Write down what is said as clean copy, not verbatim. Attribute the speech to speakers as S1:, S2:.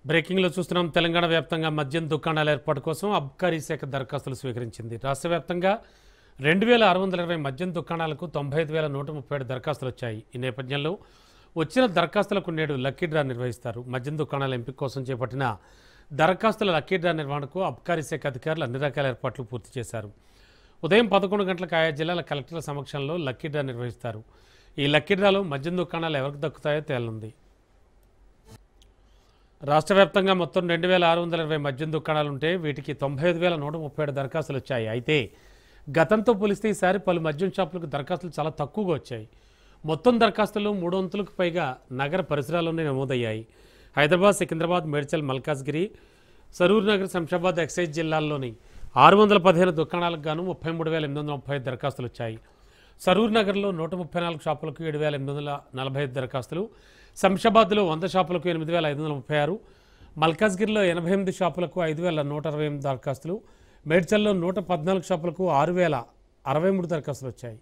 S1: బ్రేకింగ్లో చూస్తున్నాం. తెలంగాణ వ్యాప్తంగా మద్యం దుకాణాల ఏర్పాటు కోసం అబ్కారీ శాఖ దరఖాస్తులు స్వీకరించింది. రాష్ట్ర వ్యాప్తంగా 2620 మద్యం దుకాణాలకు 95,137 దరఖాస్తులు వచ్చాయి. ఈ నేపథ్యంలో వచ్చిన దరఖాస్తులకు నేడు లక్కీ డ్రా నిర్వహిస్తారు. మద్యం దుకాణాల ఎంపిక కోసం చేపట్టిన దరఖాస్తుల లక్కీ డ్రా నిర్వహణకు అబ్కారీ శాఖ అధికారులు అన్ని రకాల ఏర్పాట్లు పూర్తి చేశారు. ఉదయం 11 గంటలకు ఆయా జిల్లాల కలెక్టర్ల సమక్షంలో లక్కీ డ్రా నిర్వహిస్తారు. ఈ లక్కీ డ్రాలో మద్యం దుకాణాలు ఎవరికి దక్కుతాయో తేలనుంది. రాష్ట్ర వ్యాప్తంగా మొత్తం 2620 మద్యం దుకాణాలుంటే వీటికి 95,137 దరఖాస్తులు వచ్చాయి. అయితే గతంతో పోలిస్తే ఈసారి పలు మద్యం షాపులకు దరఖాస్తులు చాలా తక్కువగా వచ్చాయి. మొత్తం దరఖాస్తులు 3 వంతులకు పైగా నగర పరిసరాల్లోనే నమోదయ్యాయి. హైదరాబాద్, సికింద్రాబాద్, మేడ్చల్, మల్కాజ్గిరి, సరూర్ నగర్, శంషాబాద్ ఎక్సైజ్ జిల్లాల్లోని 615 దుకాణాలకు గాను 33,835 దరఖాస్తులు వచ్చాయి. సరూర్ నగర్లో 134 షాపులకు 7,845 దరఖాస్తులు, శంషాబాద్లో 100 షాపులకు 8,536, మల్కాజ్గిరిలో 88 షాపులకు 5,128 దరఖాస్తులు, మేడ్చల్లో 114 షాపులకు 6,063 దరఖాస్తులు వచ్చాయి.